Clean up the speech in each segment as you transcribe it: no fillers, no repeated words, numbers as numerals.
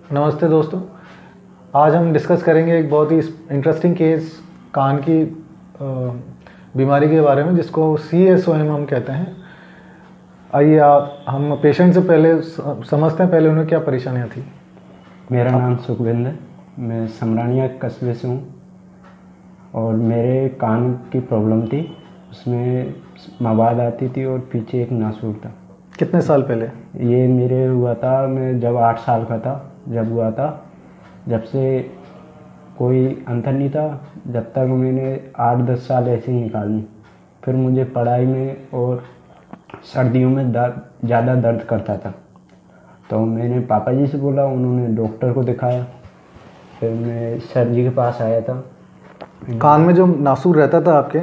नमस्ते दोस्तों। आज हम डिस्कस करेंगे एक बहुत ही इंटरेस्टिंग केस कान की बीमारी के बारे में, जिसको CSOM हम कहते हैं। आइए हम पेशेंट से पहले समझते हैं पहले उन्हें क्या परेशानियां थी। मेरा नाम सुखविंदर है। मैं समरानिया कस्बे से हूँ और मेरे कान की प्रॉब्लम थी। उसमें मवाद आती थी और पीछे एक नासूर था। कितने साल पहले? ये मेरे हुआ था, मैं जब 8 साल का था जब हुआ था। जब से कोई अंतर नहीं था, जब तक मैंने 8-10 साल ऐसे ही निकाली। फिर मुझे पढ़ाई में और सर्दियों में ज़्यादा दर्द करता था, तो मैंने पापा जी से बोला, उन्होंने डॉक्टर को दिखाया। फिर मैं सर जी के पास आया था। कान में जो नासूर रहता था आपके,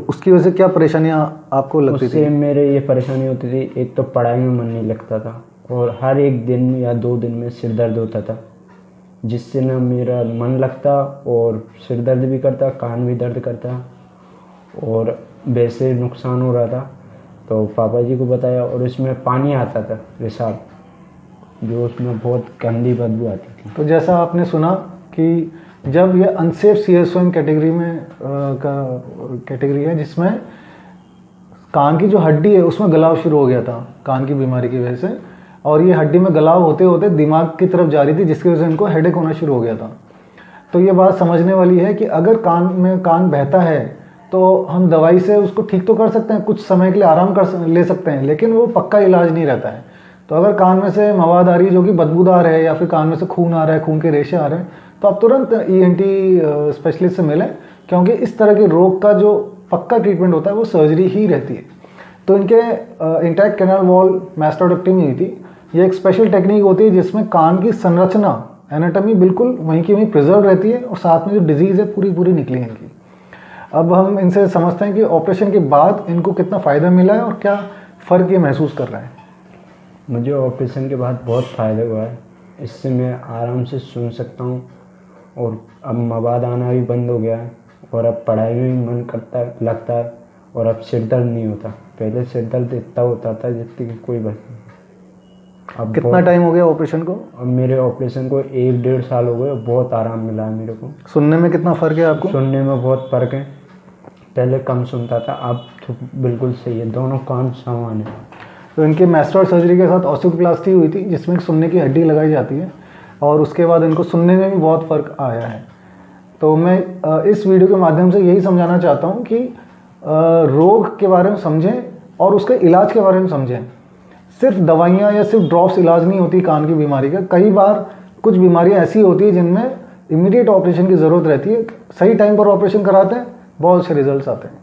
उसकी वजह से क्या परेशानियां आपको लगती थी? उससे मेरे ये परेशानी होती थी, एक तो पढ़ाई में मन नहीं लगता था और हर एक दिन या 2 दिन में सिर दर्द होता था, जिससे ना मेरा मन लगता और सिर दर्द भी करता, कान भी दर्द करता और वैसे नुकसान हो रहा था। तो पापा जी को बताया और इसमें पानी आता था पेशाब, जो उसमें बहुत गंदी बदबू आती थी। तो जैसा आपने सुना कि जब ये अनसेफ CSOM कैटेगरी में कैटेगरी है, जिसमें कान की जो हड्डी है उसमें गलाव शुरू हो गया था कान की बीमारी की वजह से, और ये हड्डी में गलाव होते होते दिमाग की तरफ जा रही थी, जिसकी वजह से इनको हेडेक होना शुरू हो गया था। तो ये बात समझने वाली है कि अगर कान बहता है तो हम दवाई से उसको ठीक तो कर सकते हैं, कुछ समय के लिए आराम ले सकते हैं, लेकिन वो पक्का इलाज नहीं रहता है। तो अगर कान में से मवाद आ रही है जो कि बदबूदार है, या फिर कान में से खून आ रहा है, खून के रेशे आ रहे हैं, तो आप तुरंत ENT स्पेशलिस्ट से मिलें, क्योंकि इस तरह के रोग का जो पक्का ट्रीटमेंट होता है वो सर्जरी ही रहती है। तो इनके इंटैक्ट कैनाल वॉल मैस्टोडेक्टमी हुई थी। ये एक स्पेशल टेक्निक होती है जिसमें कान की संरचना, एनाटॉमी बिल्कुल वहीं की वहीं प्रिजर्व रहती है और साथ में जो डिजीज़ है पूरी निकली है इनकी। अब हम इनसे समझते हैं कि ऑपरेशन के बाद इनको कितना फ़ायदा मिला है और क्या फ़र्क ये महसूस कर रहे हैं। मुझे ऑपरेशन के बाद बहुत फ़ायदा हुआ है। इससे मैं आराम से सुन सकता हूँ और अब मवाद आना भी बंद हो गया है और अब पढ़ाई में भी मन लगता है और अब सिर दर्द नहीं होता। पहले सिर दर्द इतना होता था जिससे कि कोई बात नहीं। अब कितना टाइम हो गया ऑपरेशन को? अब मेरे ऑपरेशन को 1-1.5 साल हो गए। बहुत आराम मिला है मेरे को। सुनने में कितना फ़र्क है आपको? सुनने में बहुत फ़र्क है। पहले कम सुनता था, अब तो बिल्कुल सही है, दोनों कान समान है। तो इनके मैस्टोइड सर्जरी के साथ ऑस्टियोप्लास्टी हुई थी, जिसमें सुनने की हड्डी लगाई जाती है, और उसके बाद इनको सुनने में भी बहुत फ़र्क आया है। तो मैं इस वीडियो के माध्यम से यही समझाना चाहता हूँ कि रोग के बारे में समझें और उसके इलाज के बारे में समझें। सिर्फ दवाइयाँ या सिर्फ ड्रॉप्स इलाज नहीं होती कान की बीमारी का। कई बार कुछ बीमारियाँ ऐसी होती है जिनमें इमीडिएट ऑपरेशन की ज़रूरत रहती है। सही टाइम पर ऑपरेशन कराते हैं, बहुत अच्छे रिजल्ट्स आते हैं।